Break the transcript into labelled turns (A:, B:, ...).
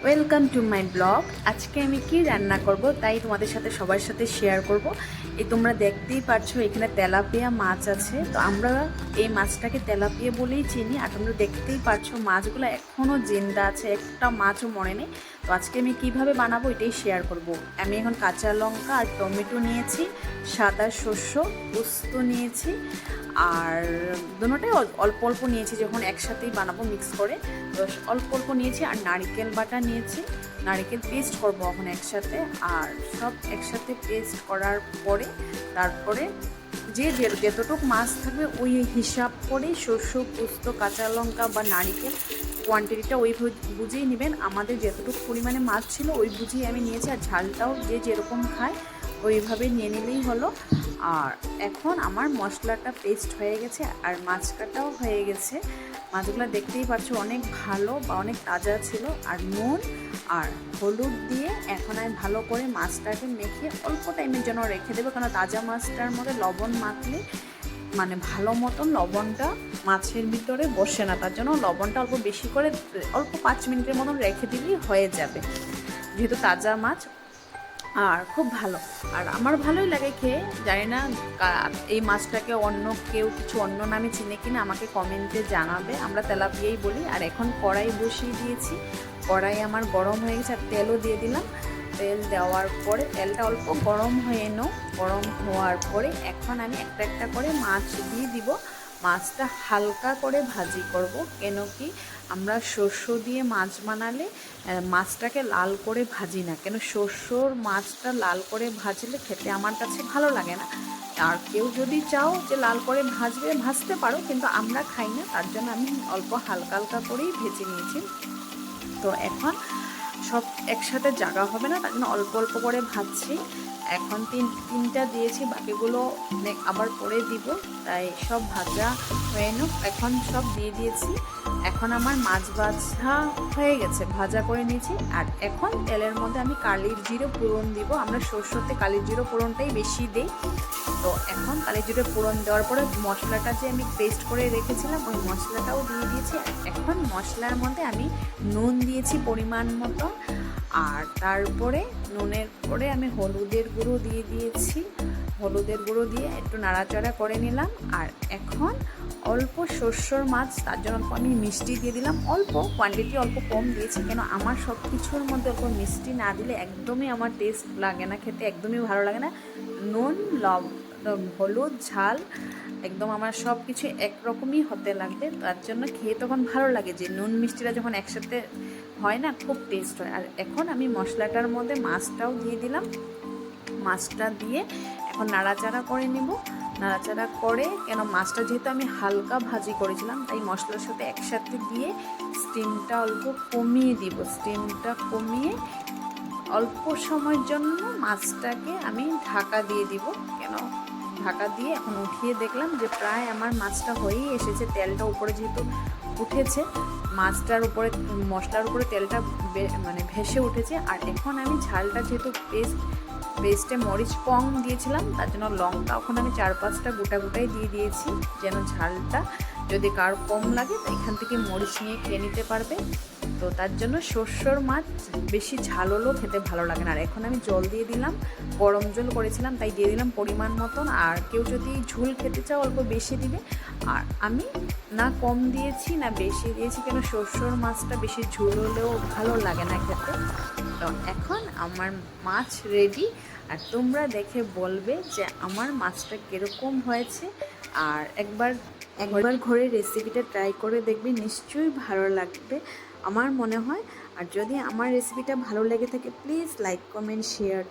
A: Welcome to my blog. আজকে আমি কি রান্না করব তাই তোমাদের সাথে সবার সাথে শেয়ার করব। এই তোমরা দেখতেই পারছো এখানে তেলাপিয়া মাছ আছে। তো আমরা এই মাছটাকে তেলাপিয়া বলেই চিনি। আর তোমরা দেখতেই পারছো মাছগুলো এখনও জিন্দা আছে, একটা মাছও মরে নেই। তো আজকে আমি কিভাবে বানাবো এটাই শেয়ার করব। আমি এখন কাঁচা লঙ্কা আর টমেটো নিয়েছি, সাদা শস্য, পোস্ত নিয়েছি, আর দুটোটাই অল্প অল্প নিয়েছি, যখন একসাথেই বানাবো মিক্স করে। তো অল্প অল্প নিয়েছি আর নারকেল বাটা নিয়েছি, নারকেল পেস্ট করবো এখন একসাথে। আর সব একসাথে পেস্ট করার পরে তারপরে যে যতটুকু মাছ থাকবে ওই হিসাব করে শস্য, পোস্ত, কাঁচা লঙ্কা বা নারকেল কোয়ান্টিটিটা ওই বুঝেই নেবেন। আমাদের যতটুকু পরিমাণে মাছ ছিল ওই বুঝেই আমি নিয়েছি। আর ঝালটাও যে যেরকম খায় ওইভাবে নিয়ে নিলেই হলো। আর এখন আমার মশলাটা পেস্ট হয়ে গেছে আর মাছ কাটাও হয়ে গেছে। মাছগুলো দেখতেই পাচ্ছো অনেক ভালো বা অনেক তাজা ছিল। আর নুন আর হলুদ দিয়ে এখন আমি ভালো করে মাছটাকে মেখে অল্প টাইমের জন্য রেখে দেবো, কারণ তাজা মাছটার মধ্যে লবণ মাখলে মানে ভালো মতন লবণটা মাছের ভিতরে বসে না। তার জন্য লবণটা অল্প বেশি করে অল্প 5 মিনিটের মতন রেখে দিলেই হয়ে যাবে, যেহেতু তাজা মাছ। আর খুব ভালো, আর আমার ভালোই লাগে খেয়ে। জানি না এই মাছটাকে অন্য কেউ কিছু অন্য নামে চিনে কিনা, আমাকে কমেন্টে জানাবে। আমরা তেলাপিয়াই বলি। আর এখন কড়াই বসিয়ে দিয়েছি, কড়াই আমার গরম হয়ে গেছে আর তেলও দিয়ে দিলাম। তেল দেওয়ার পরে তেলটা অল্প গরম হয়ে গরম হওয়ার পরে এখন আমি একটা একটা করে মাছ দিয়ে দিব। মাছটা হালকা করে ভাজি করব, কেন কি আমরা শস্য দিয়ে মাছ বানালে মাছটাকে লাল করে ভাজি না, কেন শস্যর মাছটা লাল করে ভাজলে খেতে আমার কাছে ভালো লাগে না। আর কেউ যদি চাও যে লাল করে ভাজতে পারো, কিন্তু আমরা খাই না, তার জন্য আমি অল্প হালকা হালকা করেই ভেজে নিয়েছি। তো এখন সব একসাথে জাগা হবে না, তার জন্য অল্প অল্প করে ভাজছি। এখন তিনটা দিয়েছি, বাকিগুলো আবার পরে দিব, তাই সব ভাজা হয়ে এখন সব দিয়ে দিয়েছি। এখন আমার মাছ ভাজা হয়ে গেছে, ভাজা করে নিয়েছি। আর এখন তেলের মধ্যে আমি কালির জিরে ফোড়ন দিব। আমরা সরষেতে কালির জিরে ফোড়নটাই বেশি দিই। তো এখন কালির জিরে ফোড়ন দেওয়ার পরে মশলাটা যে আমি পেস্ট করে রেখেছিলাম ওই মশলাটাও দিয়ে দিয়েছি। এখন মশলার মধ্যে আমি নুন দিয়েছি পরিমাণ মতো, আর তারপরে নুনের পরে আমি হলুদের গুঁড়ো দিয়ে দিয়েছি। হলুদের গুঁড়ো দিয়ে একটু নাড়াচাড়া করে নিলাম। আর এখন অল্প শস্যর মাছ, তার জন্য অল্প আমি মিষ্টি দিয়ে দিলাম। অল্প কোয়ান্টিটি অল্প কম দিয়েছি, কেন আমার সব কিছুর মধ্যে অল্প মিষ্টি না দিলে একদমই আমার টেস্ট লাগে না, খেতে একদমই ভালো লাগে না। নুন, হলুদ, ঝাল একদম আমার সব কিছু একরকমই হতে লাগবে, তার জন্য খেয়ে তখন ভালো লাগে যে নুন মিষ্টিটা যখন একসাথে হয় না, খুব টেস্ট হয়। আর এখন আমি মশলাটার মধ্যে মাছটাও দিয়ে দিলাম। মাছটা দিয়ে এখন নাড়াচাড়া করে নিব। নাড়াচাড়া করে, কেন মাছটা যেহেতু আমি হালকা ভাজি করেছিলাম, তাই মশলার সাথে একসাথে দিয়ে স্টিমটা অল্প কমিয়ে দিব। স্টিমটা কমিয়ে অল্প সময়ের জন্য মাছটাকে আমি ঢাকা দিয়ে দিব। কেন ঢাকা দিয়ে এখন উঠিয়ে দেখলাম যে প্রায় আমার মাছটা হয়েই এসেছে। তেলটা উপরে যেহেতু উঠেছে, মাছটার উপরে মশলার উপরে তেলটা মানে ভেসে উঠেছে। আর এখন আমি ঝালটা যেহেতু পেস্টে মরিচ কম দিয়েছিলাম, তার জন্য লঙ্কা ওখানে আমি 4-5টা গোটাই দিয়ে দিয়েছি, যেন ঝালটা যদি কার কম লাগে তো এখান থেকে মরিচ নিয়ে খেয়ে নিতে পারবে। তো তার জন্য শস্যর মাছ বেশি ঝাল হলেও খেতে ভালো লাগে না। আর এখন আমি জল দিয়ে দিলাম, গরম জল করেছিলাম তাই দিয়ে দিলাম পরিমাণ মতন। আর কেউ যদি ঝোল খেতে চাও অল্প বেশি দিবে। আর আমি না কম দিয়েছি না বেশি দিয়েছি, কেন শস্যর মাছটা বেশি ঝোল হলেও ভালো লাগে না খেতে। তো এখন আমার মাছ রেডি। আর তোমরা দেখে বলবে যে আমার মাছটা কীরকম হয়েছে। আর একবার ঘরে রেসিপিটা ট্রাই করে দেখবে, নিশ্চয়ই ভালো লাগবে আমার মনে হয়। আর যদি আমার রেসিপিটা ভালো লেগে থাকে প্লিজ লাইক, কমেন্ট, শেয়ার